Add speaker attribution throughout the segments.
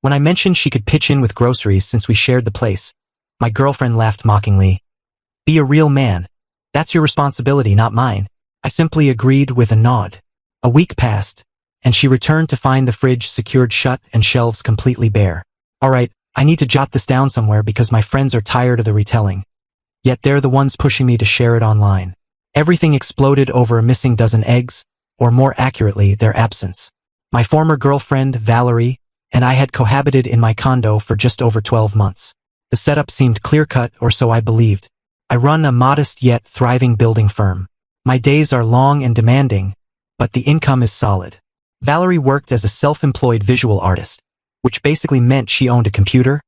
Speaker 1: When I mentioned she could pitch in with groceries since we shared the place, my girlfriend laughed mockingly. Be a real man. That's your responsibility, not mine. I simply agreed with a nod. A week passed, and she returned to find the fridge secured shut and shelves completely bare. All right, I need to jot this down somewhere because my friends are tired of the retelling. Yet they're the ones pushing me to share it online. Everything exploded over a missing dozen eggs, or more accurately, their absence. My former girlfriend, Valerie, and I had cohabited in my condo for just over 12 months. The setup seemed clear-cut, or so I believed. I run a modest yet thriving building firm. My days are long and demanding, but the income is solid. Valerie worked as a self-employed visual artist, which basically meant she owned a computer,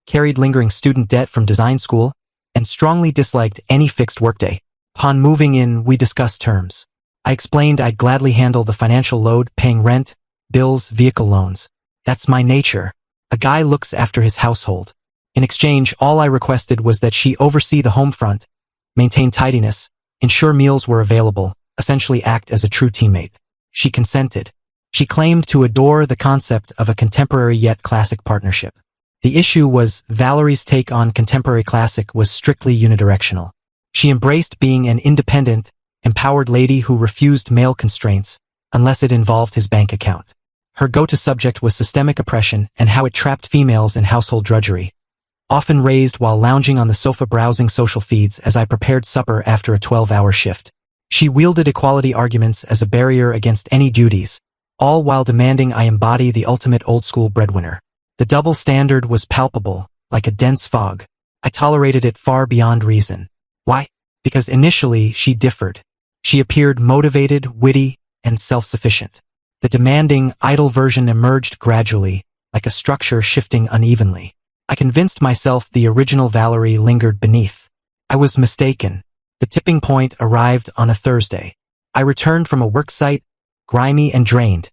Speaker 1: carried lingering student debt from design school, and strongly disliked any fixed workday. Upon moving in, we discussed terms. I explained I'd gladly handle the financial load, paying rent, bills, vehicle loans. That's my nature. A guy looks after his household. In exchange, all I requested was that she oversee the home front, maintain tidiness, ensure meals were available, essentially act as a true teammate. She consented. She claimed to adore the concept of a contemporary yet classic partnership. The issue was Valerie's take on contemporary classic was strictly unidirectional. She embraced being an independent, empowered lady who refused male constraints unless it involved his bank account. Her go-to subject was systemic oppression and how it trapped females in household drudgery, often raised while lounging on the sofa browsing social feeds as I prepared supper after a 12-hour shift. She wielded equality arguments as a barrier against any duties, all while demanding I embody the ultimate old-school breadwinner. The double standard was palpable, like a dense fog. I tolerated it far beyond reason. Why? Because initially she differed. She appeared motivated, witty, and self-sufficient. The demanding, idle version emerged gradually, like a structure shifting unevenly. I convinced myself the original Valerie lingered beneath. I was mistaken. The tipping point arrived on a Thursday. I returned from a worksite, grimy and drained,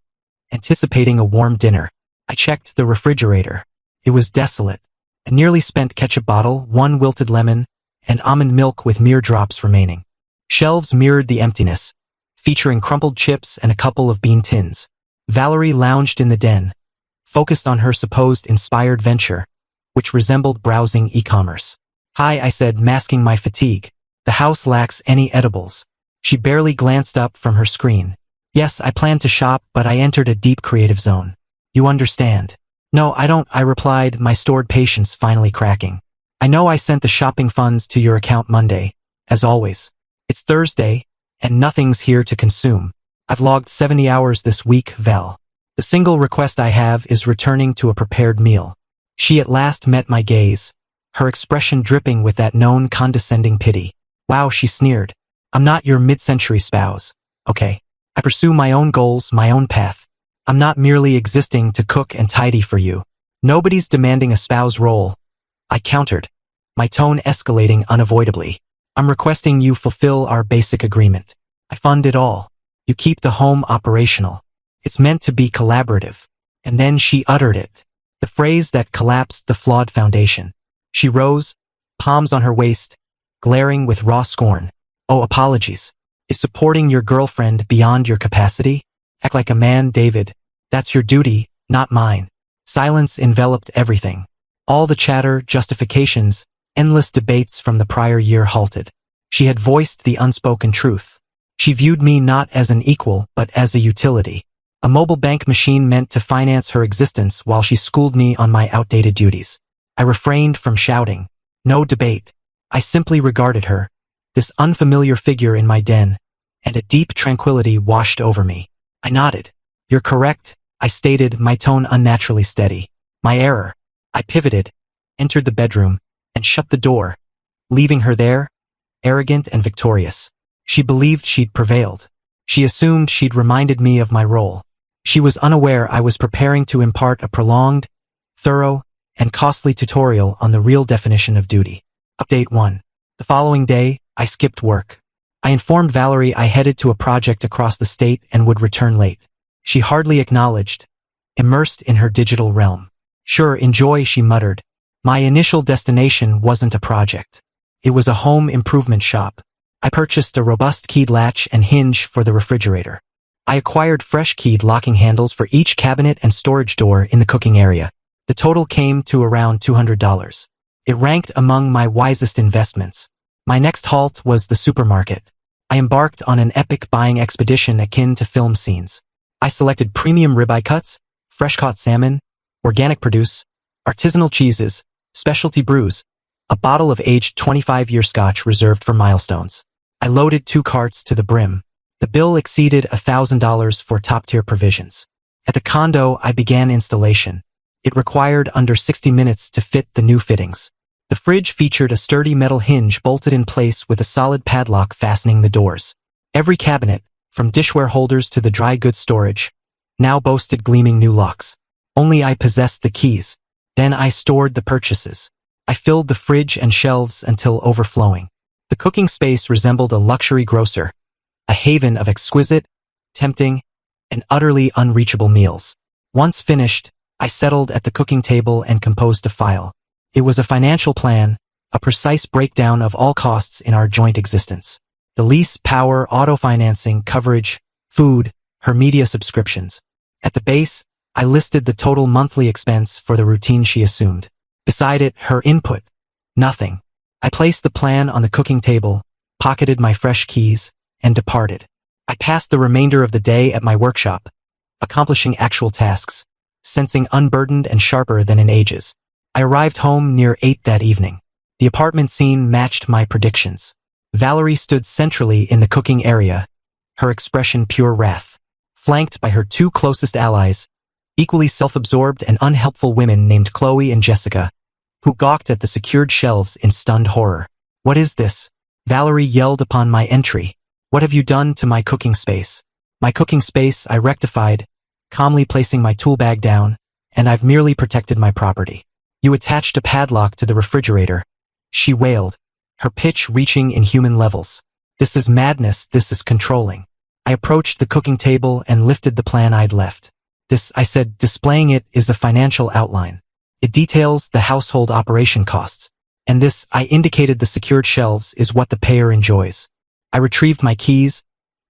Speaker 1: anticipating a warm dinner. I checked the refrigerator. It was desolate. A nearly spent ketchup bottle, one wilted lemon, and almond milk with mere drops remaining. Shelves mirrored the emptiness, featuring crumpled chips and a couple of bean tins. Valerie lounged in the den, focused on her supposed inspired venture, which resembled browsing e-commerce. Hi, I said, masking my fatigue. The house lacks any edibles. She barely glanced up from her screen. Yes, I planned to shop, but I entered a deep creative zone. You understand? No, I don't, I replied, my stored patience finally cracking. I know I sent the shopping funds to your account Monday, as always. It's Thursday, and nothing's here to consume. I've logged 70 hours this week, Val. The single request I have is returning to a prepared meal. She at last met my gaze, her expression dripping with that known condescending pity. Wow, she sneered. I'm not your mid-century spouse. Okay. I pursue my own goals, my own path. I'm not merely existing to cook and tidy for you. Nobody's demanding a spouse role. I countered, my tone escalating unavoidably. I'm requesting you fulfill our basic agreement. I fund it all. You keep the home operational. It's meant to be collaborative. And then she uttered it. The phrase that collapsed the flawed foundation. She rose, palms on her waist, glaring with raw scorn. Oh, apologies. Is supporting your girlfriend beyond your capacity? Act like a man, David. That's your duty, not mine. Silence enveloped everything. All the chatter, justifications, endless debates from the prior year halted. She had voiced the unspoken truth. She viewed me not as an equal, but as a utility. A mobile bank machine meant to finance her existence while she schooled me on my outdated duties. I refrained from shouting. No debate. I simply regarded her, this unfamiliar figure in my den, and a deep tranquility washed over me. I nodded. You're correct, I stated, my tone unnaturally steady. My error. I pivoted, entered the bedroom, and shut the door, leaving her there, arrogant and victorious. She believed she'd prevailed. She assumed she'd reminded me of my role. She was unaware I was preparing to impart a prolonged, thorough, and costly tutorial on the real definition of duty. Update 1. The following day, I skipped work. I informed Valerie I headed to a project across the state and would return late. She hardly acknowledged, immersed in her digital realm. Sure, enjoy, she muttered. My initial destination wasn't a project. It was a home improvement shop. I purchased a robust keyed latch and hinge for the refrigerator. I acquired fresh keyed locking handles for each cabinet and storage door in the cooking area. The total came to around $200. It ranked among my wisest investments. My next halt was the supermarket. I embarked on an epic buying expedition akin to film scenes. I selected premium ribeye cuts, fresh-caught salmon, organic produce, artisanal cheeses, specialty brews, a bottle of aged 25-year scotch reserved for milestones. I loaded 2 carts to the brim. The bill exceeded $1,000 for top-tier provisions. At the condo, I began installation. It required under 60 minutes to fit the new fittings. The fridge featured a sturdy metal hinge bolted in place with a solid padlock fastening the doors. Every cabinet, from dishware holders to the dry goods storage, now boasted gleaming new locks. Only I possessed the keys. Then I stored the purchases. I filled the fridge and shelves until overflowing. The cooking space resembled a luxury grocer, a haven of exquisite, tempting, and utterly unreachable meals. Once finished, I settled at the cooking table and composed a file. It was a financial plan, a precise breakdown of all costs in our joint existence. The lease, power, auto financing, coverage, food, her media subscriptions. At the base, I listed the total monthly expense for the routine she assumed. Beside it, her input. Nothing. I placed the plan on the cooking table, pocketed my fresh keys, and departed. I passed the remainder of the day at my workshop, accomplishing actual tasks, sensing unburdened and sharper than in ages. I arrived home near 8 that evening. The apartment scene matched my predictions. Valerie stood centrally in the cooking area, her expression pure wrath, flanked by her 2 closest allies, equally self-absorbed and unhelpful women named Chloe and Jessica, who gawked at the secured shelves in stunned horror. "What is this?" Valerie yelled upon my entry. "What have you done to my cooking space?" "My cooking space," I rectified, calmly placing my tool bag down, "and I've merely protected my property." "You attached a padlock to the refrigerator," she wailed, her pitch reaching inhuman levels. "This is madness, this is controlling." I approached the cooking table and lifted the plan I'd left. "This," I said, displaying it, "is a financial outline. It details the household operation costs. And this," I indicated the secured shelves, "is what the payer enjoys." I retrieved my keys,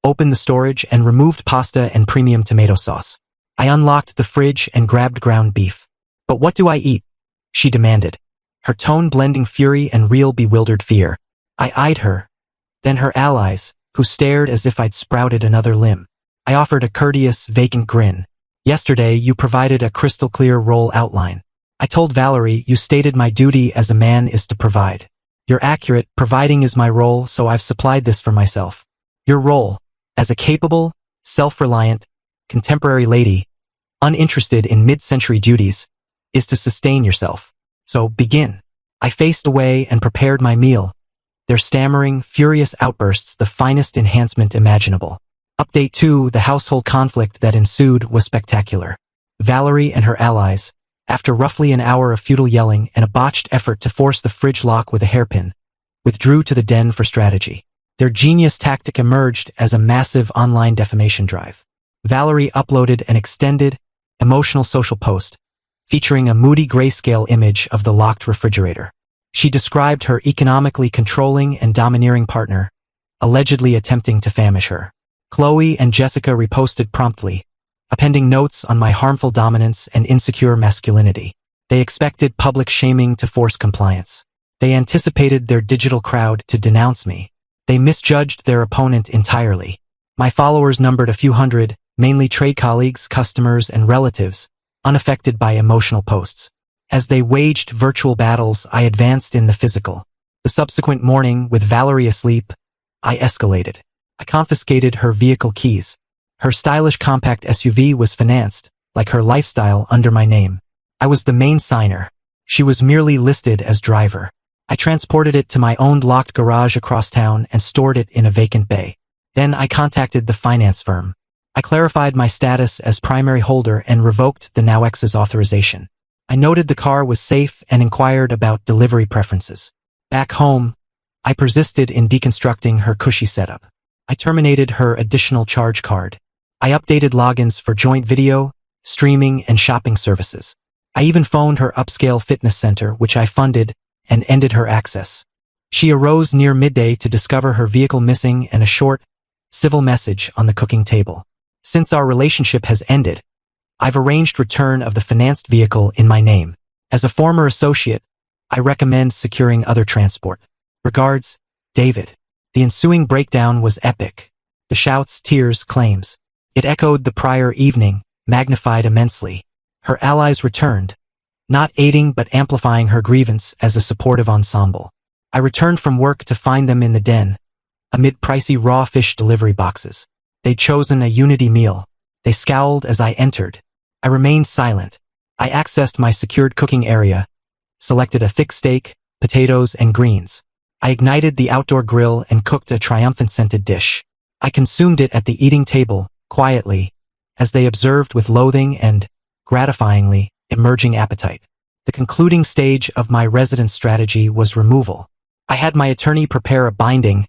Speaker 1: opened the storage, and removed pasta and premium tomato sauce. I unlocked the fridge and grabbed ground beef. "But what do I eat?" she demanded, her tone blending fury and real bewildered fear. I eyed her, then her allies, who stared as if I'd sprouted another limb. I offered a courteous, vacant grin. "Yesterday, you provided a crystal-clear role outline. I told Valerie, you stated my duty as a man is to provide. You're accurate, providing is my role, so I've supplied this for myself. Your role, as a capable, self-reliant, contemporary lady, uninterested in mid-century duties, is to sustain yourself. So begin." I faced away and prepared my meal, their stammering, furious outbursts the finest enhancement imaginable. Update 2: the household conflict that ensued was spectacular. Valerie and her allies, after roughly an hour of futile yelling and a botched effort to force the fridge lock with a hairpin, withdrew to the den for strategy. Their genius tactic emerged as a massive online defamation drive. Valerie uploaded an extended, emotional social post, featuring a moody grayscale image of the locked refrigerator. She described her economically controlling and domineering partner, allegedly attempting to famish her. Chloe and Jessica reposted promptly, appending notes on my harmful dominance and insecure masculinity. They expected public shaming to force compliance. They anticipated their digital crowd to denounce me. They misjudged their opponent entirely. My followers numbered a few hundred, mainly trade colleagues, customers, and relatives, unaffected by emotional posts. As they waged virtual battles, I advanced in the physical. The subsequent morning, with Valerie asleep, I escalated. I confiscated her vehicle keys. Her stylish compact SUV was financed, like her lifestyle, under my name. I was the main signer. She was merely listed as driver. I transported it to my own locked garage across town and stored it in a vacant bay. Then I contacted the finance firm. I clarified my status as primary holder and revoked the now ex's authorization. I noted the car was safe and inquired about delivery preferences. Back home, I persisted in deconstructing her cushy setup. I terminated her additional charge card. I updated logins for joint video, streaming, and shopping services. I even phoned her upscale fitness center, which I funded, and ended her access. She arose near midday to discover her vehicle missing and a short, civil message on the cooking table. "Since our relationship has ended, I've arranged return of the financed vehicle in my name. As a former associate, I recommend securing other transport. Regards, David. The ensuing breakdown was epic. The shouts, tears, claims. It echoed the prior evening, magnified immensely. Her allies returned, not aiding but amplifying her grievance as a supportive ensemble. I returned from work to find them in the den, amid pricey raw fish delivery boxes. They'd chosen a unity meal. They scowled as I entered. I remained silent. I accessed my secured cooking area, selected a thick steak, potatoes, and greens. I ignited the outdoor grill and cooked a triumphant scented dish. I consumed it at the eating table, quietly, as they observed with loathing and, gratifyingly, emerging appetite. The concluding stage of my residence strategy was removal. I had my attorney prepare a binding,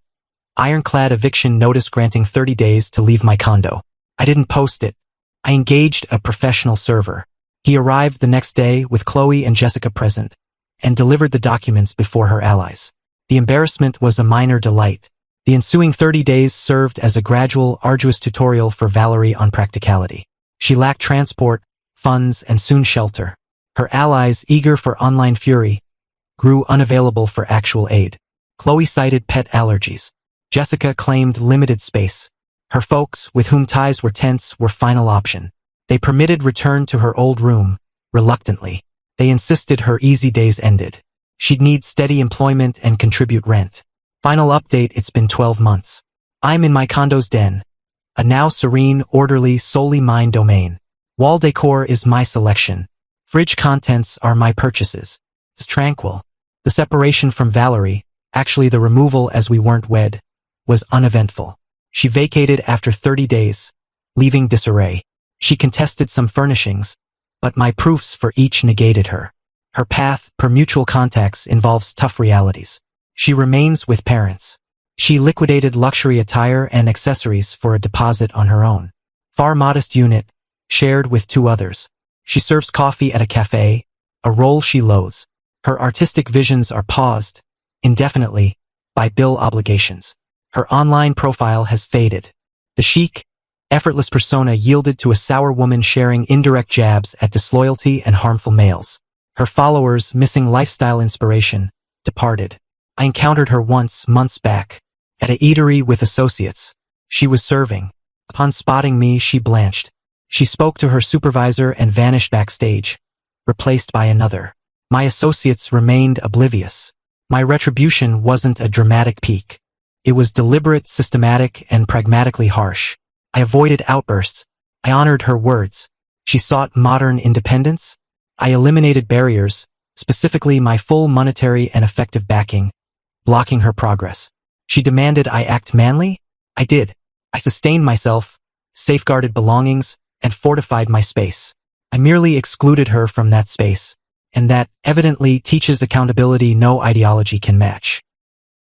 Speaker 1: ironclad eviction notice granting 30 days to leave my condo. I didn't post it. I engaged a professional server. He arrived the next day with Chloe and Jessica present, and delivered the documents before her allies. The embarrassment was a minor delight. The ensuing 30 days served as a gradual, arduous tutorial for Valerie on practicality. She lacked transport, funds, and soon shelter. Her allies, eager for online fury, grew unavailable for actual aid. Chloe cited pet allergies. Jessica claimed limited space. Her folks, with whom ties were tense, were final option. They permitted return to her old room, reluctantly. They insisted her easy days ended. She'd need steady employment and contribute rent. Final update, it's been 12 months. I'm in my condo's den. A now serene, orderly, solely mine domain. Wall decor is my selection. Fridge contents are my purchases. It's tranquil. The separation from Valerie, actually the removal as we weren't wed, was uneventful. She vacated after 30 days, leaving disarray. She contested some furnishings, but my proofs for each negated her. Her path, per mutual contacts, involves tough realities. She remains with parents. She liquidated luxury attire and accessories for a deposit on her own. Far modest unit, shared with 2 others. She serves coffee at a cafe, a role she loathes. Her artistic visions are paused, indefinitely, by bill obligations. Her online profile has faded. The chic, effortless persona yielded to a sour woman sharing indirect jabs at disloyalty and harmful males. Her followers, missing lifestyle inspiration, departed. I encountered her once, months back, at a eatery with associates. She was serving. Upon spotting me, she blanched. She spoke to her supervisor and vanished backstage, replaced by another. My associates remained oblivious. My retribution wasn't a dramatic peak. It was deliberate, systematic, and pragmatically harsh. I avoided outbursts. I honored her words. She sought modern independence. I eliminated barriers, specifically my full monetary and effective backing, blocking her progress. She demanded I act manly? I did. I sustained myself, safeguarded belongings, and fortified my space. I merely excluded her from that space, and that evidently teaches accountability no ideology can match.